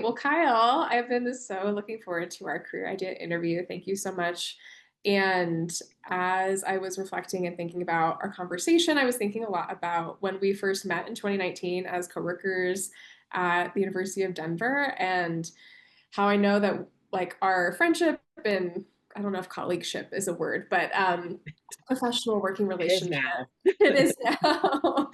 Well, Kyle, I've been so looking forward to our career idea interview. Thank you so much. And as I was reflecting and thinking about our conversation, I was thinking a lot about when we first met in 2019 as coworkers at the University of Denver and how I know that like our friendship and I don't know if colleagueship is a word, but professional working It is relationship now. it is now.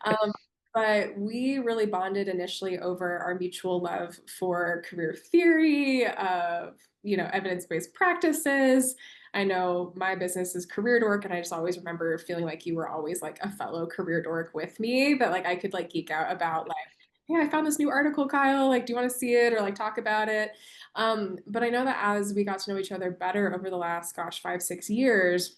Um, but we really bonded initially over our mutual love for career theory, of, evidence-based practices. I know my business is CareerDork, and I just always remember feeling like you were always like a fellow career dork with me, that like I could like geek out about like, yeah, I found this new article, Kyle. Like, do you want to see it or like talk about it? But I know that as we got to know each other better over the last, gosh, 5, 6 years,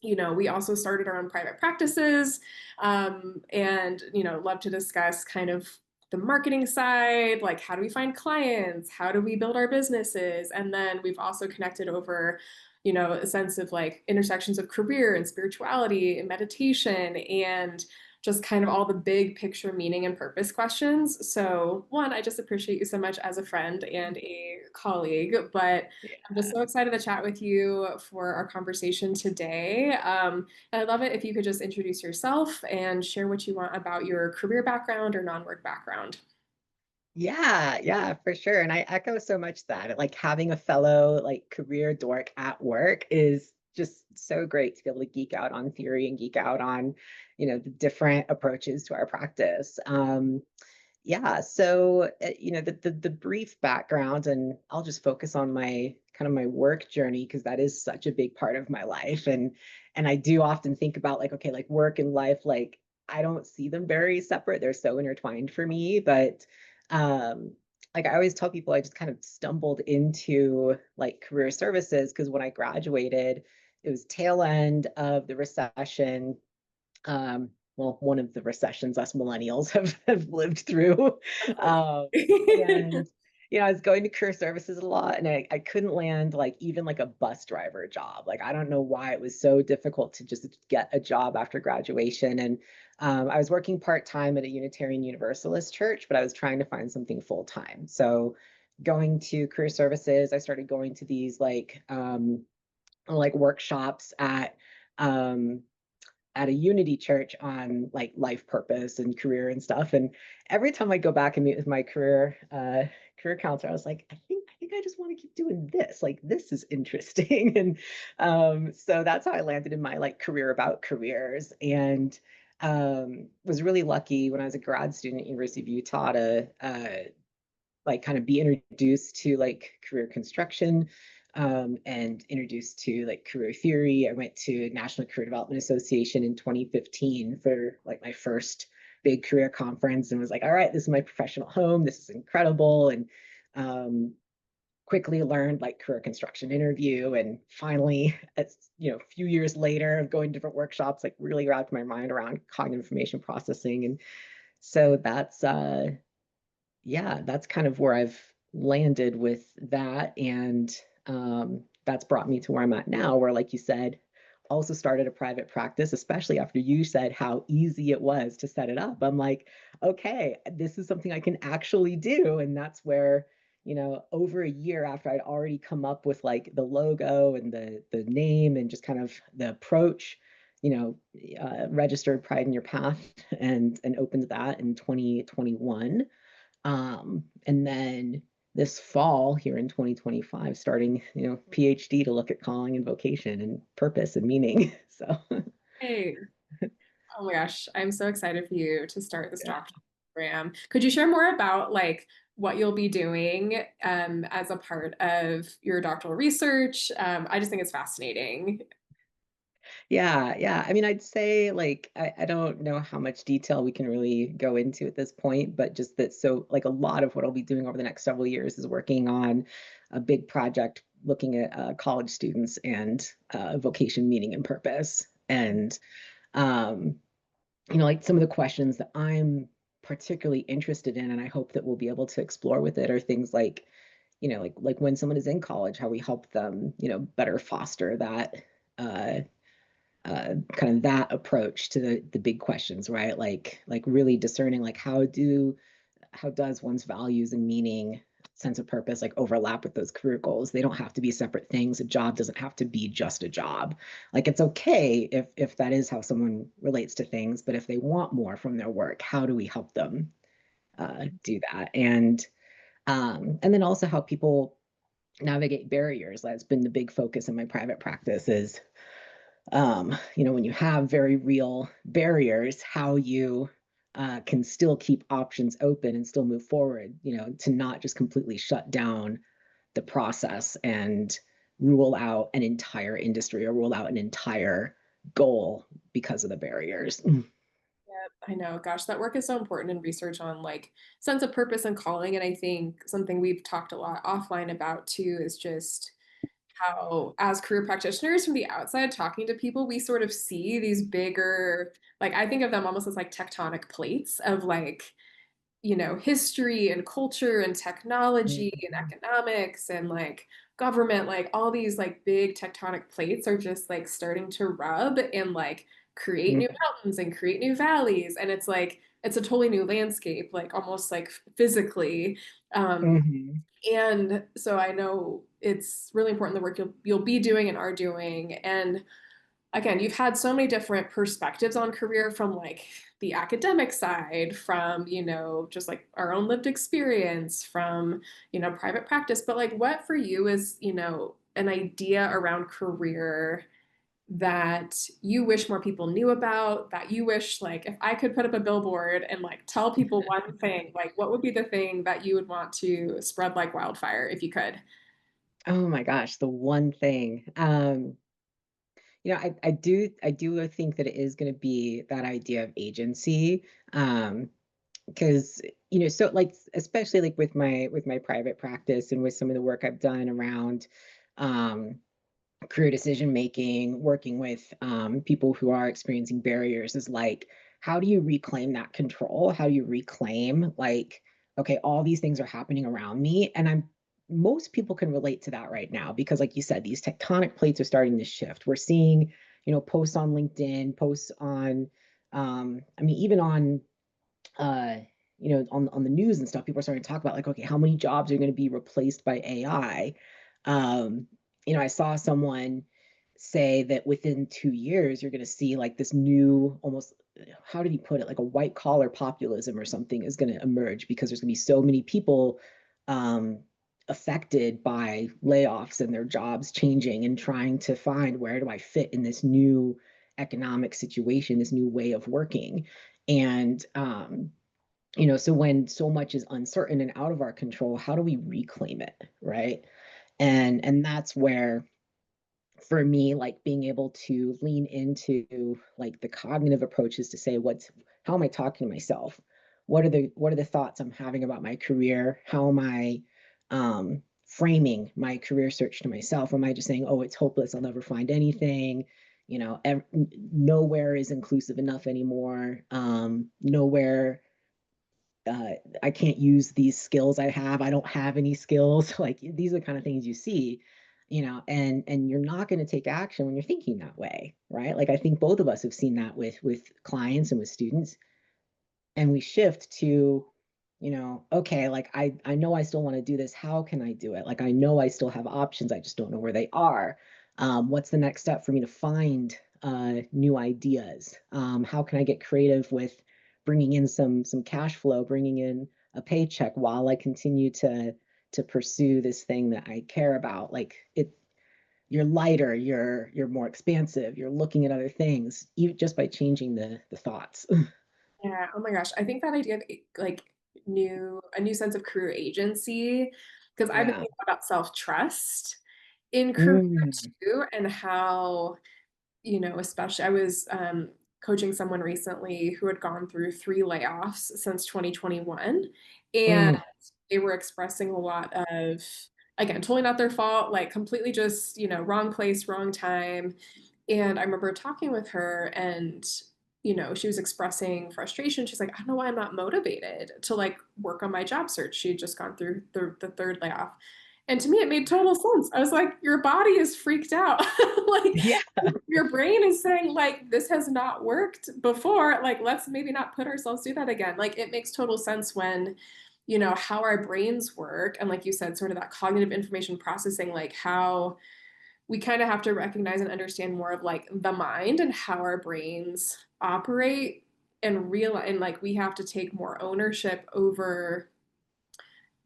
we also started our own private practices, and, love to discuss kind of the marketing side, like how do we find clients? How do we build our businesses? And then we've also connected over, a sense of like intersections of career and spirituality and meditation and just kind of all the big picture meaning and purpose questions. So, one, I just appreciate you so much as a friend and a colleague, but I'm just Yeah. so excited to chat with you for our conversation today. And I'd love it if you could just introduce yourself and share what you want about your career background or non-work background. Yeah, for sure. And I echo so much that like having a fellow like career dork at work is just so great to be able to geek out on theory and geek out on, the different approaches to our practice. Yeah, so the brief background, and I'll just focus on my kind of my work journey because that is such a big part of my life, and I do often think about like okay, like work and life, like I don't see them very separate. They're so intertwined for me, but um, like I always tell people, I just kind of stumbled into like career services because when I graduated, it was tail end of the recession, well, one of the recessions us millennials have lived through. Um, Unfortunately. and I was going to career services a lot and I couldn't land like even like a bus driver job. Like I don't know why it was so difficult to just get a job after graduation. And I was working part-time at a Unitarian Universalist church, but I was trying to find something full-time. So going to career services, I started going to these like workshops um at a Unity church on like life purpose and career and stuff. And every time I go back and meet with my career counselor, I was like, I think I just want to keep doing this. Like this is interesting. And so that's how I landed in my like career about careers. And was really lucky when I was a grad student at University of Utah to like kind of be introduced to like career construction, and introduced to like career theory. I went to National Career Development Association in 2015 for like my first big career conference and was like, all right, this is my professional home. This is incredible. And um, quickly learned like career construction interview. And finally, a few years later of going to different workshops, like really wrapped my mind around cognitive information processing. And so that's kind of where I've landed with that. And that's brought me to where I'm at now, where, like you said, also started a private practice, especially after you said how easy it was to set it up. I'm like, okay, this is something I can actually do. And that's where, over a year after I'd already come up with like the logo and the name and just kind of the approach, registered Pride in Your Path and opened that in 2021. And then this fall here in 2025, starting, PhD to look at calling and vocation and purpose and meaning. So Hey, oh my gosh, I'm so excited for you to start this yeah. doctoral program. Could you share more about like what you'll be doing as a part of your doctoral research? I just think it's fascinating. Yeah. I mean, I'd say like I don't know how much detail we can really go into at this point, but just that so like a lot of what I'll be doing over the next several years is working on a big project looking at college students and vocation, meaning, and purpose. And um, like some of the questions that I'm particularly interested in, and I hope that we'll be able to explore with it, are things like, like when someone is in college, how we help them, better foster that uh, kind of that approach to the big questions, right? Like really discerning, like how does one's values and meaning sense of purpose like overlap with those career goals. They don't have to be separate things. A job doesn't have to be just a job. Like it's okay if that is how someone relates to things, but if they want more from their work, how do we help them do that? And then also how people navigate barriers. That's been the big focus in my private practice is, when you have very real barriers, how you can still keep options open and still move forward, to not just completely shut down the process and rule out an entire industry or rule out an entire goal because of the barriers. Yeah, I know. Gosh, that work is so important in research on like sense of purpose and calling. And I think something we've talked a lot offline about too is just how, as career practitioners from the outside talking to people, we sort of see these bigger, like, I think of them almost as like tectonic plates of like, history and culture and technology and Mhm. economics and like government, like all these like big tectonic plates are just like starting to rub and like create new mountains and create new valleys. And it's like, it's a totally new landscape, like almost like physically. Um, Mhm. and so I know it's really important the work you'll be doing and are doing. And again, you've had so many different perspectives on career from like the academic side, from, just like our own lived experience, from, private practice. But like what for you is, an idea around career that you wish more people knew about, that you wish like if I could put up a billboard and like tell people one thing, like what would be the thing that you would want to spread like wildfire if you could? Oh my gosh, the one thing. I do think that it is going to be that idea of agency. Because so like especially like with my private practice and with some of the work I've done around um career decision making, working with people who are experiencing barriers is like, how do you reclaim that control? How do you reclaim, like, okay, all these things are happening around me? And most people can relate to that right now because, like you said, these tectonic plates are starting to shift. We're seeing, posts on LinkedIn, posts on, I mean, even on uh, on the news and stuff, people are starting to talk about like, okay, how many jobs are going to be replaced by AI? Um, I saw someone say that within 2 years, you're going to see like this new, almost, how did he put it? Like a white collar populism or something is going to emerge because there's going to be so many people um, affected by layoffs and their jobs changing and trying to find where do I fit in this new economic situation, this new way of working. And so when so much is uncertain and out of our control, how do we reclaim it, right? And that's where, for me, like being able to lean into like the cognitive approaches to say, how am I talking to myself? What are the thoughts I'm having about my career? How am I framing my career search to myself? Am I just saying, oh, it's hopeless, I'll never find anything? Nowhere is inclusive enough anymore. Nowhere, I can't use these skills I have. I don't have any skills. Like these are the kind of things you see, and you're not going to take action when you're thinking that way, right? Like I think both of us have seen that with clients and with students, and we shift to, okay, like I know I still want to do this. How can I do it? Like I know I still have options. I just don't know where they are. What's the next step for me to find new ideas? How can I get creative with bringing in some cash flow, bringing in a paycheck while I continue to pursue this thing that I care about? Like you're lighter, you're more expansive, you're looking at other things, even just by changing the thoughts. Yeah. Oh my gosh. I think that idea of like a new sense of career agency, because I've been Yeah. thinking about self-trust in career Mm, too, and how, especially I was coaching someone recently who had gone through three layoffs since 2021. And mm, they were expressing a lot of, again, totally not their fault, like completely just, wrong place, wrong time. And I remember talking with her and, she was expressing frustration. She's like, I don't know why I'm not motivated to like work on my job search. She had just gone through the third layoff. And to me, it made total sense. I was like, your body is freaked out. Like, yeah. your brain is saying, like, this has not worked before. Like, let's maybe not put ourselves through that again. Like, it makes total sense when, how our brains work. And like you said, sort of that cognitive information processing, like how we kind of have to recognize and understand more of like the mind and how our brains operate and realize, and like we have to take more ownership over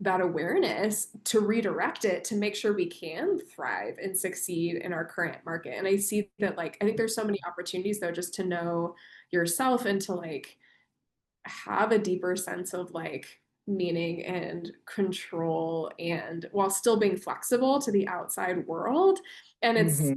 that awareness to redirect it to make sure we can thrive and succeed in our current market. And I see that, like, I think there's so many opportunities though, just to know yourself and to like have a deeper sense of like meaning and control, and while still being flexible to the outside world. And Hmm.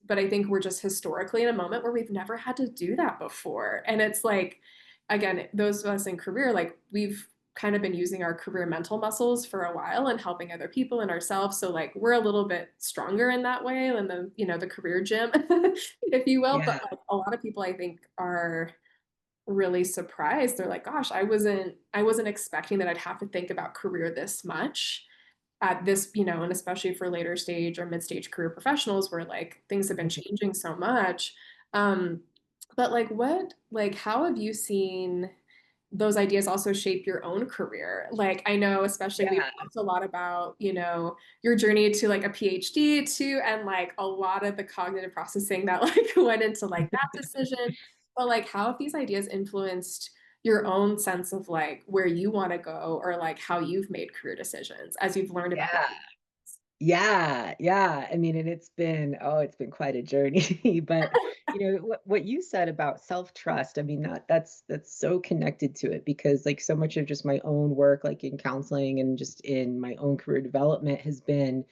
but I think we're just historically in a moment where we've never had to do that before. And it's like, again, those of us in career, like we've kind of been using our career mental muscles for a while and helping other people and ourselves. So like we're a little bit stronger in that way than the career gym, if you will. But Yeah. like a lot of people I think are really surprised. They're like, gosh, I wasn't expecting that I'd have to think about career this much at this, and especially for later stage or mid-stage career professionals where like things have been changing so much. Um, but like how have you seen those ideas also shape your own career? Like I know especially we've Yeah. talked a lot about, your journey to like a PhD too, and like a lot of the cognitive processing that like went into like that decision. But like how have these ideas influenced your own sense of like where you want to go, or like how you've made career decisions as you've learned about Yeah. Yeah, yeah. I mean, and it's been quite a journey. But what you said about self-trust, I mean, that's so connected to it because like so much of just my own work, like in counseling and just in my own career development, has been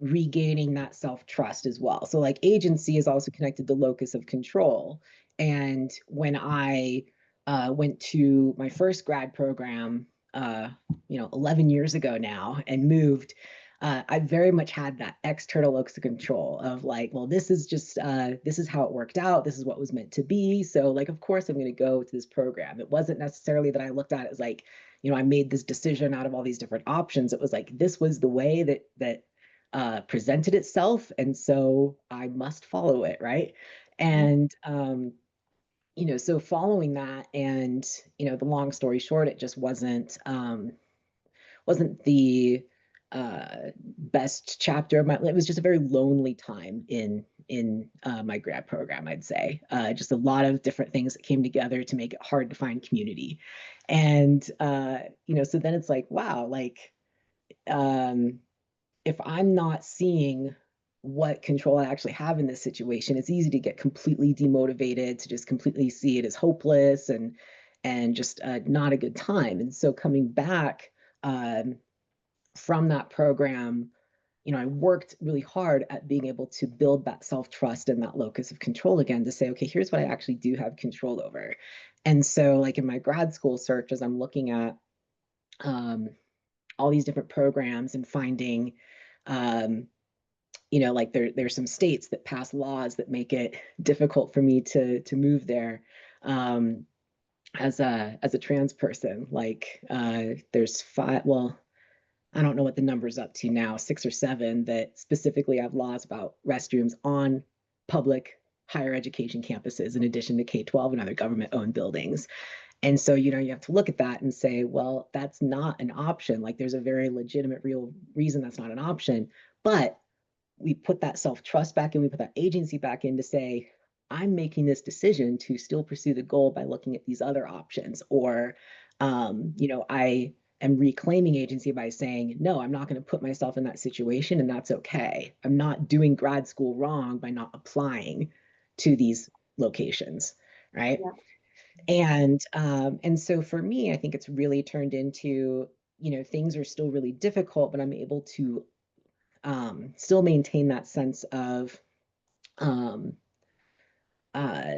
regaining that self-trust as well. So like agency is also connected to locus of control. And when I went to my first grad program, 11 years ago now and moved, I very much had that external locus of control of like, well, this is how it worked out. This is what was meant to be. So like, of course, I'm going to go to this program. It wasn't necessarily that I looked at it as like, I made this decision out of all these different options. It was like, this was the way that presented itself. And so I must follow it. Right. And, so following that and, the long story short, it just wasn't the best chapter of my. It was just a very lonely time in my grad program, I'd say. Just a lot of different things that came together to make it hard to find community, and so then it's like, wow, like um, if I'm not seeing what control I actually have in this situation, it's easy to get completely demotivated, to just completely see it as hopeless and just not a good time. And so coming back. From that program, I worked really hard at being able to build that self trust and that locus of control again to say, okay, here's what I actually do have control over. And so, like in my grad school search, as I'm looking at um, all these different programs and finding, um, like there's some states that pass laws that make it difficult for me to move there. As a trans person, like there's five. Well, I don't know what the number's up to now, six or seven that specifically have laws about restrooms on public higher education campuses, in addition to K-12 and other government-owned buildings. And so, you have to look at that and say, well, that's not an option. Like there's a very legitimate, real reason that's not an option. But we put that self-trust back in, we put that agency back in to say, I'm making this decision to still pursue the goal by looking at these other options. Or, I am reclaiming agency by saying, no, I'm not going to put myself in that situation, and that's okay. I'm not doing grad school wrong by not applying to these locations, right? Yeah. And so for me, I think it's really turned into, things are still really difficult, but I'm able to still maintain that sense of, um, uh,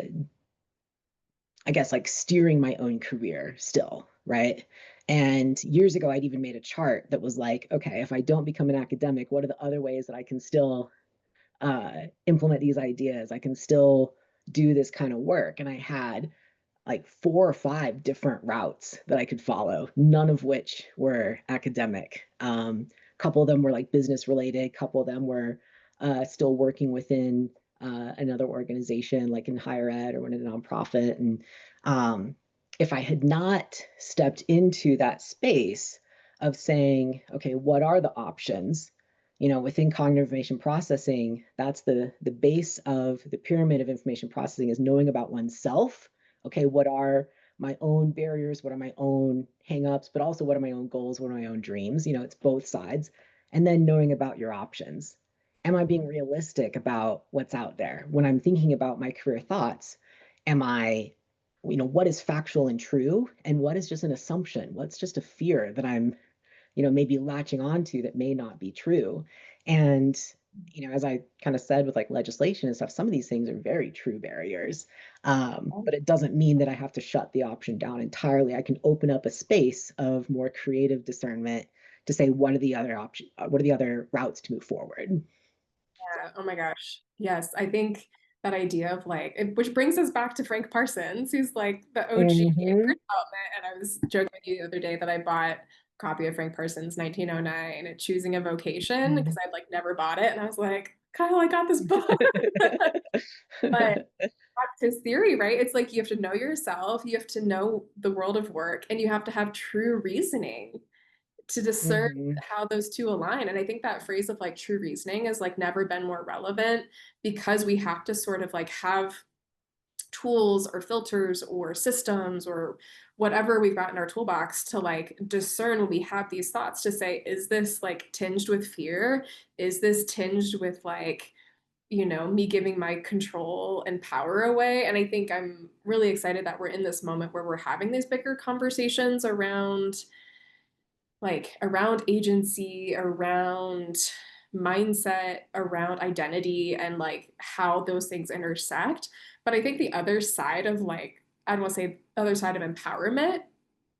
I guess, like steering my own career still, right? And years ago, I'd even made a chart that was like, okay, if I don't become an academic, what are the other ways that I can still implement these ideas? I can still do this kind of work. And I had like four or five different routes that I could follow, none of which were academic. A couple of them were like business related, a couple of them were still working within another organization, like in higher ed or in a nonprofit. And if I had not stepped into that space of saying, okay, what are the options? Within cognitive information processing, that's the base of the pyramid of information processing is knowing about oneself. Okay, what are my own barriers? What are my own hangups? But also, what are my own goals? What are my own dreams? It's both sides. And then knowing about your options. Am I being realistic about what's out there? When I'm thinking about my career thoughts, am I what is factual and true and what is just an assumption, what's just a fear that I'm maybe latching onto that may not be true. And as I kind of said with like legislation and stuff, some of these things are very true barriers, but it doesn't mean that I have to shut the option down entirely. I can open up a space of more creative discernment to say what are the other options, what are the other routes to move forward. Yeah. Oh my gosh. Yes. I think that idea of like, which brings us back to Frank Parsons, who's like the OG in Mm-hmm. career development. And I was joking with you the other day that I bought a copy of Frank Parsons' 1909, Choosing a Vocation, because I'd like never bought it. And I was like, Kyle, I got this book. But that's his theory, right? It's like you have to know yourself, you have to know the world of work, and you have to have true reasoning to discern Mm-hmm. how those two align. And I think that phrase of like true reasoning has like never been more relevant because we have to sort of like have tools or filters or systems or whatever we've got in our toolbox to like discern when we have these thoughts to say, is this like tinged with fear? Is this tinged with like, me giving my control and power away? And I think I'm really excited that we're in this moment where we're having these bigger conversations around agency, around mindset, around identity, and like how those things intersect. But I think the other side of like, I don't want to say other side of empowerment,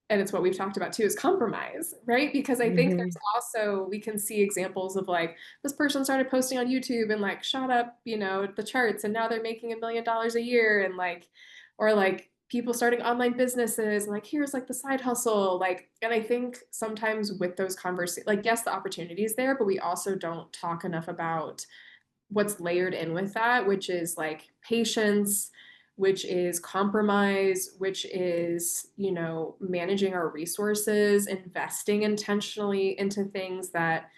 and it's what we've talked about too, is compromise, right? Because I think Mm-hmm. there's also, we can see examples of like this person started posting on YouTube and like shot up, the charts, and now they're making $1 million a year, and like, or like people starting online businesses and like here's like the side hustle, like. And I think sometimes with those conversations, like yes, the opportunity is there, but we also don't talk enough about what's layered in with that, which is like patience, which is compromise, which is, managing our resources, investing intentionally into things that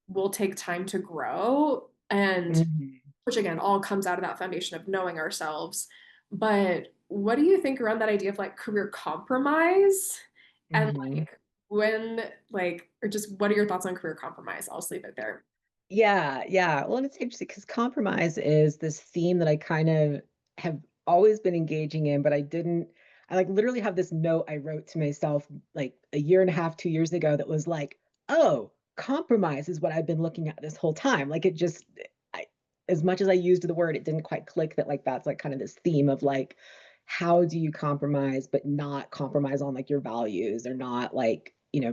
will take time to grow. And Mm-hmm. which again, all comes out of that foundation of knowing ourselves. But what do you think around that idea of like career compromise and Mm-hmm. like when, like, or just what are your thoughts on career compromise? I'll just leave it there. Yeah, yeah. Well, and it's interesting because compromise is this theme that I kind of have always been engaging in, but I like literally have this note I wrote to myself like a year and a half, 2 years ago that was like, oh, compromise is what I've been looking at this whole time. Like it just, I, as much as I used the word, it didn't quite click that like that's like kind of this theme of like, how do you compromise, but not compromise on like your values or not like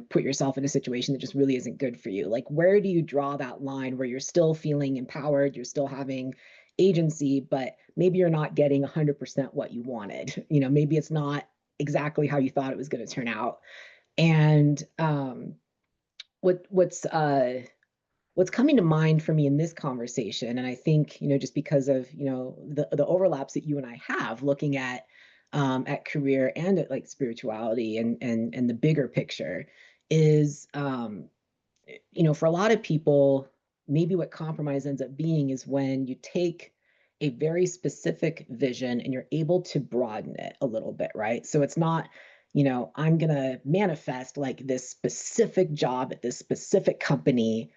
put yourself in a situation that just really isn't good for you. Like where do you draw that line where you're still feeling empowered, you're still having agency, but maybe you're not getting 100% what you wanted. Maybe it's not exactly how you thought it was going to turn out. And what's coming to mind for me in this conversation, and I think just because of the overlaps that you and I have looking at career and at like spirituality and the bigger picture, is for a lot of people, maybe what compromise ends up being is when you take a very specific vision and you're able to broaden it a little bit, right? So it's not, I'm going to manifest like this specific job at this specific company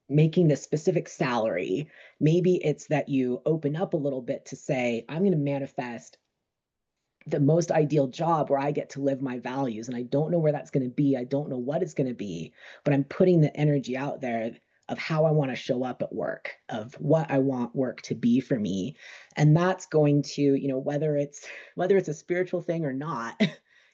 making this specific salary. Maybe it's that you open up a little bit to say, I'm going to manifest the most ideal job where I get to live my values. And I don't know where that's going to be. I don't know what it's going to be, but I'm putting the energy out there of how I want to show up at work, of what I want work to be for me. And that's going to, whether it's a spiritual thing or not,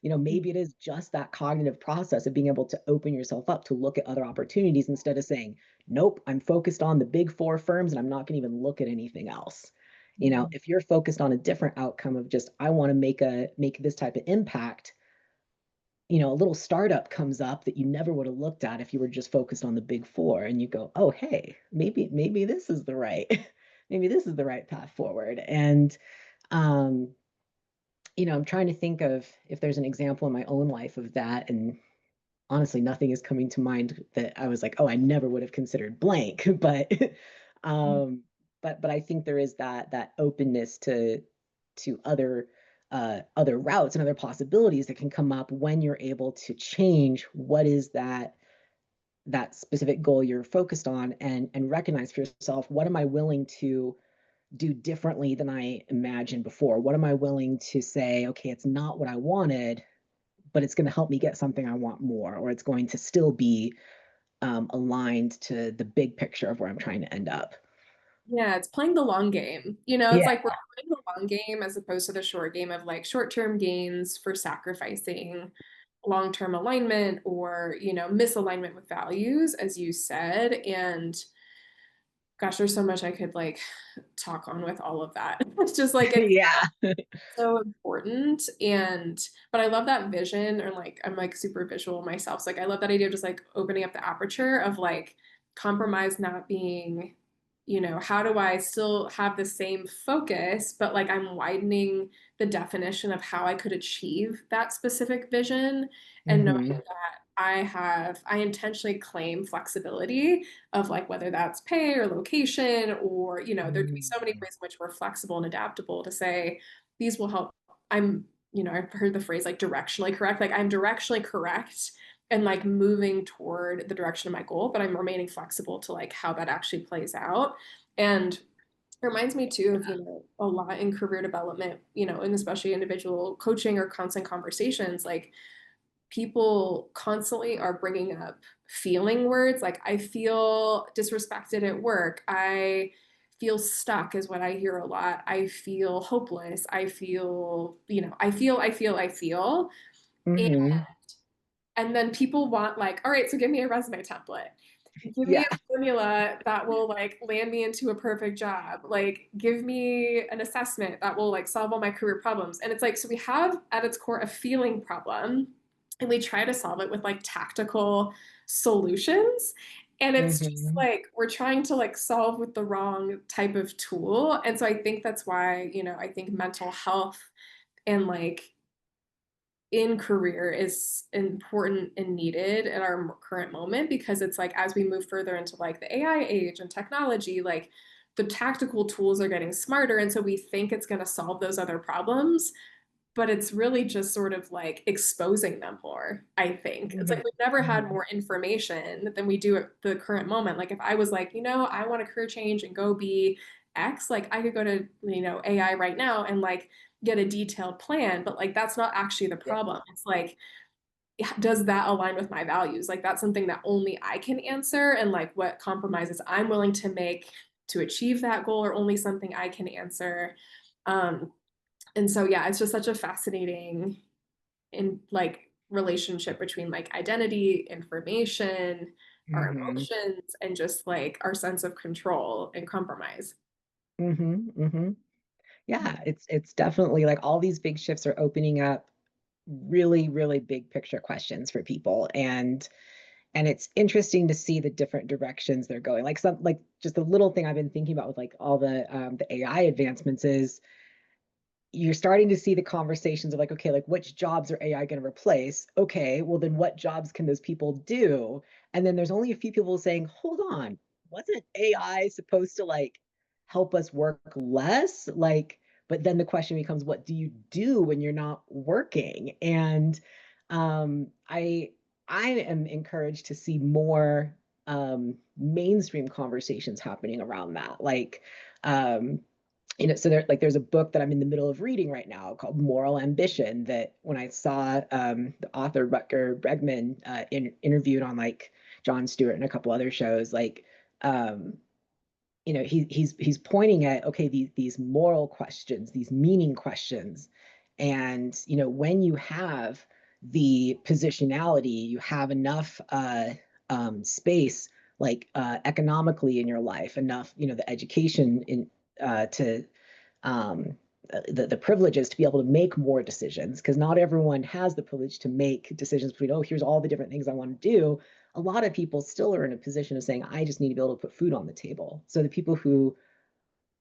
maybe it is just that cognitive process of being able to open yourself up to look at other opportunities instead of saying, nope, I'm focused on the big four firms and I'm not going to even look at anything else. If you're focused on a different outcome of just I want to make this type of impact, a little startup comes up that you never would have looked at if you were just focused on the big four, and you go, oh hey, maybe this is the right maybe this is the right path forward. And um I'm trying to think of if there's an example in my own life of that. And honestly, nothing is coming to mind that I was like, oh, I never would have considered blank. Um, but I think there is that openness to other routes and other possibilities that can come up when you're able to change what is that specific goal you're focused on, and recognize for yourself, what am I willing to do differently than I imagined before? What am I willing to say, okay, it's not what I wanted, but it's going to help me get something I want more, or it's going to still be aligned to the big picture of where I'm trying to end up. Yeah, it's playing the long game. You know, it's Yeah. like we're playing the long game as opposed to the short game of like short-term gains for sacrificing long-term alignment or, misalignment with values, as you said. And gosh, there's so much I could like talk on with all of that. It's just like it's Yeah. so important. But I love that vision, or like I'm like super visual myself. So like I love that idea of just like opening up the aperture of like compromise not being, how do I still have the same focus, but like I'm widening the definition of how I could achieve that specific vision, and knowing Hmm. that I intentionally claim flexibility of like whether that's pay or location, or there could be so many ways in which we're flexible and adaptable to say these will help. I've heard the phrase like directionally correct, like I'm directionally correct and like moving toward the direction of my goal, but I'm remaining flexible to like how that actually plays out. And it reminds me too of, a lot in career development, and especially individual coaching or constant conversations, like people constantly are bringing up feeling words. Like, I feel disrespected at work. I feel stuck, is what I hear a lot. I feel hopeless. I feel, I feel. And, Hmm. and then people want, like, all right, so give me a resume template. Give me Yeah. a formula that will like land me into a perfect job. Like, give me an assessment that will like solve all my career problems. And it's like, so we have at its core a feeling problem, and we try to solve it with like tactical solutions. And it's just Hmm. like we're trying to like solve with the wrong type of tool. And so I think that's why, I think mental health and like in career is important and needed in our current moment, because it's like as we move further into like the AI age and technology, like the tactical tools are getting smarter, and so we think it's going to solve those other problems, but it's really just sort of like exposing them more. I think it's Hmm. like we've never had Hmm. more information than we do at the current moment. Like if I was like, I want a career change and go be X, like I could go to, AI right now and like get a detailed plan, but like that's not actually the Yeah. problem. It's like, does that align with my values? Like that's something that only I can answer, and like what compromises I'm willing to make to achieve that goal are only something I can answer. Um, and so yeah, it's just such a fascinating in like relationship between like identity, information, our Hmm. emotions, and just like our sense of control and compromise. Hmm. Hmm. Yeah, it's definitely like all these big shifts are opening up really, really big picture questions for people. And it's interesting to see the different directions they're going. Like some like just a little thing I've been thinking about with like all the AI advancements is you're starting to see the conversations of like, okay, like which jobs are AI going to replace? Okay, well then what jobs can those people do? And then there's only a few people saying, hold on, wasn't AI supposed to like help us work less? Like, but then the question becomes, what do you do when you're not working? And I am encouraged to see more mainstream conversations happening around that. Like, um, so there's a book that I'm in the middle of reading right now called Moral Ambition, that when I saw the author Rutger Bregman interviewed on like Jon Stewart and a couple other shows, like um, he's pointing at, okay, these moral questions, these meaning questions, and when you have the positionality, you have enough space, like economically in your life, enough the education in to um, the privileges to be able to make more decisions, because not everyone has the privilege to make decisions between, oh, here's all the different things I want to do. A lot of people still are in a position of saying, I just need to be able to put food on the table. So the people who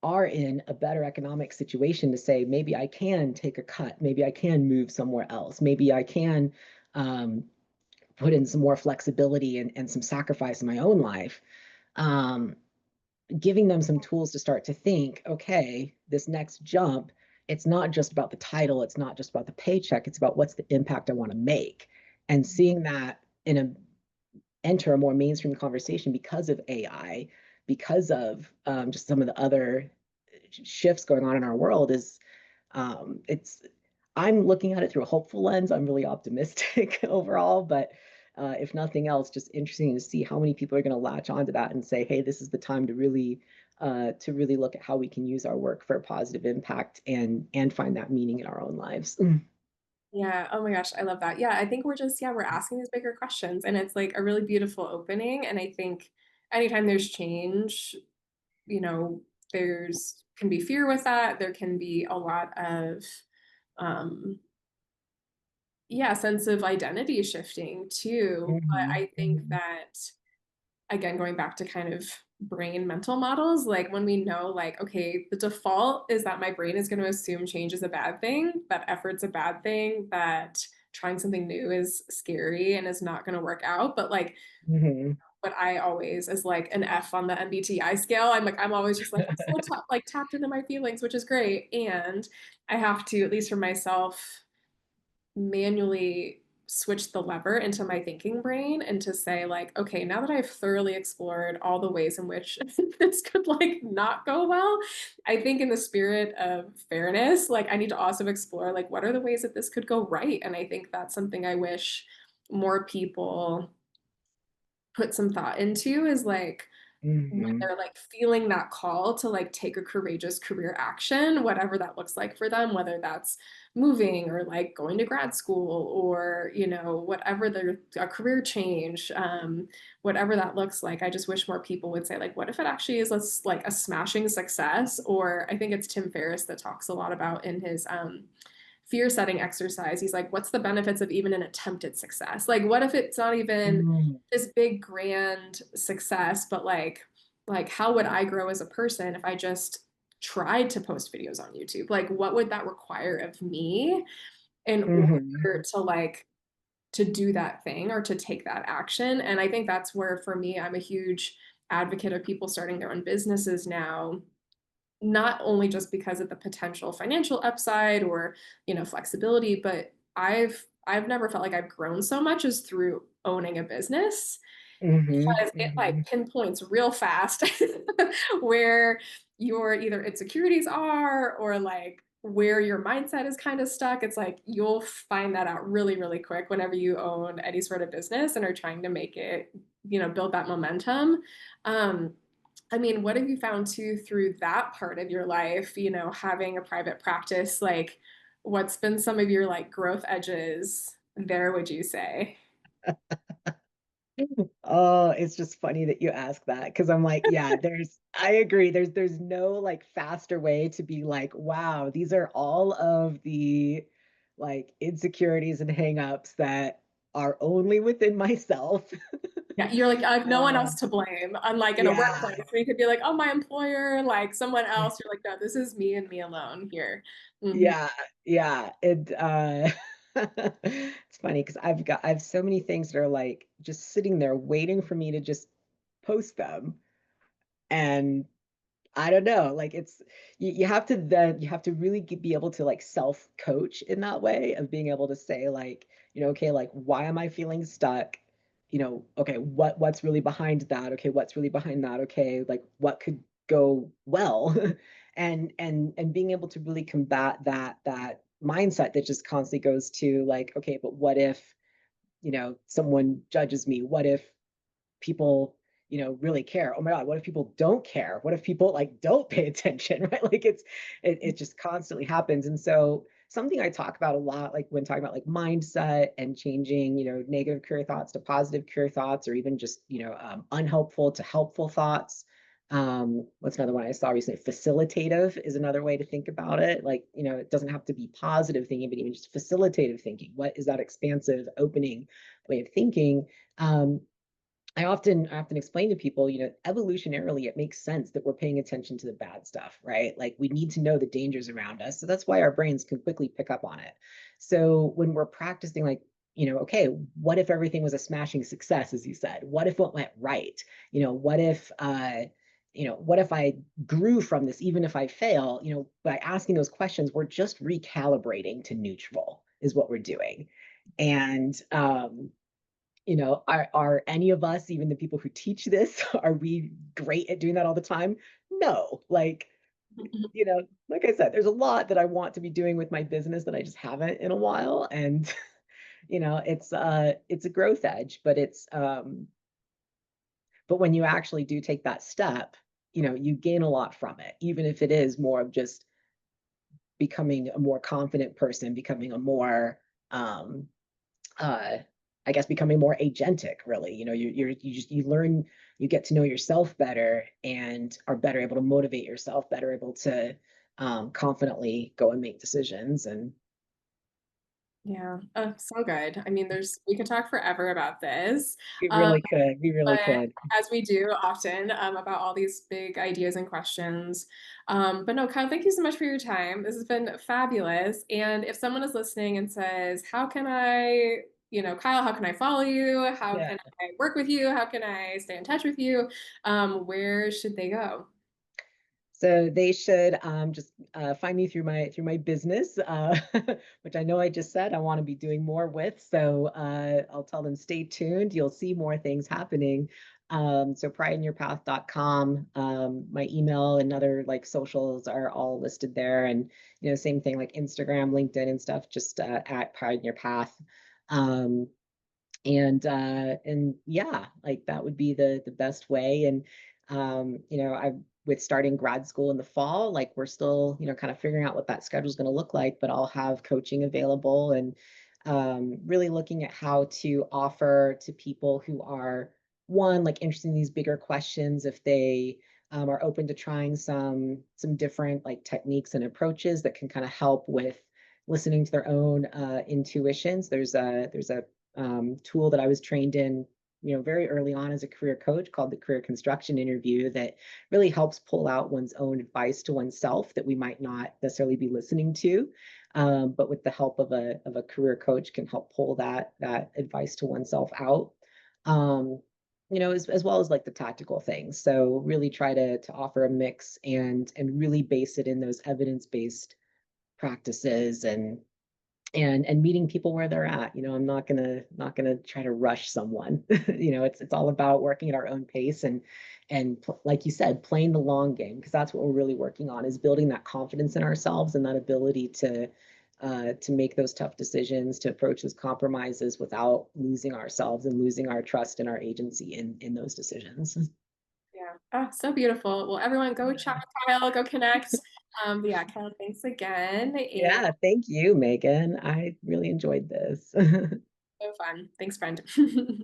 are in a better economic situation to say, maybe I can take a cut, maybe I can move somewhere else, maybe I can um, put in some more flexibility and some sacrifice in my own life. Um, Giving them some tools to start to think, okay, this next jump, it's not just about the title, it's not just about the paycheck, it's about what's the impact I want to make. And seeing that in a enter a more mainstream conversation because of AI, because of just some of the other shifts going on in our world is it's I'm looking at it through a hopeful lens. I'm really optimistic overall, but if nothing else, just interesting to see how many people are going to latch onto that and say, "Hey, this is the time to really look at how we can use our work for a positive impact and find that meaning in our own lives." Yeah. Oh my gosh, I love that. Yeah, I think we're just, yeah, we're asking these bigger questions and it's like a really beautiful opening. And I think anytime there's change, you know, there's can be fear with that. There can be a lot of um yeah, sense of identity shifting too. But Mhm, I think mhm, that again, going back to kind of brain mental models, like when we know, like, okay, the default is that my brain is going to assume change is a bad thing, that effort's a bad thing, that trying something new is scary and is not going to work out. But like, mhm. what I always is like an F on the MBTI scale. I'm always just like, I'm so like tapped into my feelings, which is great. And I have to, at least for myself, manually switch the lever into my thinking brain and to say like, okay, now that I've thoroughly explored all the ways in which this could like not go well, I think in the spirit of fairness, like I need to also explore like what are the ways that this could go right. And I think that's something I wish more people put some thought into is like when Mhm, they're like feeling that call to like take a courageous career action, whatever that looks like for them, whether that's moving or like going to grad school or, you know, whatever their a career change, whatever that looks like. I just wish more people would say like, what if it actually is like a smashing success? Or I think it's Tim Ferriss that talks a lot about in his fear setting exercise. He's like, what's the benefits of even an attempted success? Like, what if it's not even mhm, this big grand success, but like how would I grow as a person if I just tried to post videos on YouTube? Like, what would that require of me in mhm, order to like to do that thing or to take that action? And I think that's where for me, I'm a huge advocate of people starting their own businesses now, not only just because of the potential financial upside or, you know, flexibility, but I've never felt like I've grown so much as through owning a business mhm, because it like mhm, pinpoints real fast where your either insecurities are or like where your mindset is kind of stuck. It's like you'll find that out really, really quick whenever you own any sort of business and are trying to make it, you know, build that momentum. Um, I mean, what have you found too through that part of your life, you know, having a private practice? Like, what's been some of your like growth edges there, would you say? Oh, it's just funny that you ask that because I'm like, yeah, I agree. There's no like faster way to be like, wow, these are all of the like insecurities and hangups that are only within myself. Yeah, you're like, I have no one else Um, to blame. Unlike in a yeah, workplace where you could be like, oh, my employer, like someone else. You're like, no, this is me and me alone here. Hmm. yeah, yeah. It's funny because I have so many things that are like just sitting there waiting for me to just post them. And I don't know. Like you have to you have to really be able to like self coach in that way of being able to say like, okay, like why am I feeling stuck? Okay, what's really behind that? Okay, what's really behind that? Okay, like what could go well? And being able to really combat that mindset that just constantly goes to like, okay, but what if, someone judges me? What if people really care? Oh my god, what if people don't care? What if people like don't pay attention? Right, like it just constantly happens. And so something I talk about a lot, like when talking about like mindset and changing negative career thoughts to positive career thoughts, or even just unhelpful to helpful thoughts. What's another one I saw recently? Facilitative is another way to think about it. Like, it doesn't have to be positive thinking, but even just facilitative thinking. What is that expansive opening way of thinking? um, I often explain to people, evolutionarily, it makes sense that we're paying attention to the bad stuff, right? Like we need to know the dangers around us. So that's why our brains can quickly pick up on it. So when we're practicing, like, okay, what if everything was a smashing success, as you said? What if it went right? What if I grew from this, even if I fail? By asking those questions, we're just recalibrating to neutral, is what we're doing. And are any of us, even the people who teach this, are we great at doing that all the time? No. Like I said, there's a lot that I want to be doing with my business that I just haven't in a while. And it's a growth edge, but when you actually do take that step, you gain a lot from it, even if it is more of just becoming a more confident person, becoming a more uh I guess becoming more agentic, really. You learn, you get to know yourself better and are better able to motivate yourself, better able to confidently go and make decisions. And Yeah. Oh, so good. I mean, we could talk forever about this. Um, we really but could. as we do often, about all these big ideas and questions. But no, Kyle, thank you so much for your time. This has been fabulous. And if someone is listening and says, how can I, Kyle, how can I follow you? How Yeah. can I work with you? How can I stay in touch with you? Where should they go? So they should just find me through my business, which I know I just said I want to be doing more with. So I'll tell them stay tuned. You'll see more things happening. So prideinyourpath.com, my email and other like socials are all listed there, and same thing like Instagram, LinkedIn, and stuff. Just at Pride in Your Path. Um, and yeah, like that would be the best way. And I with starting grad school in the fall, like we're still kind of figuring out what that schedule is going to look like, but I'll have coaching available, and really looking at how to offer to people who are, one, like interested in these bigger questions, if they are open to trying some different like techniques and approaches that can kind of help with listening to their own intuitions. There's a tool that I was trained in, very early on as a career coach, called the Career Construction Interview, that really helps pull out one's own advice to oneself that we might not necessarily be listening to. But with the help of a career coach, can help pull that advice to oneself out. Um, as well as like the tactical things. So really try to offer a mix, and really base it in those evidence-based practices, and meeting people where they're at. I'm not gonna try to rush someone. It's all about working at our own pace, and like you said, playing the long game, because that's what we're really working on, is building that confidence in ourselves and that ability to make those tough decisions, to approach those compromises without losing ourselves and losing our trust and our agency in those decisions. Yeah. Oh, so beautiful. Well, everyone go chat with Kyle, go connect. But yeah, Kyle, thanks again. And Yeah, thank you, Megan. I really enjoyed this. so fun. Thanks, friend.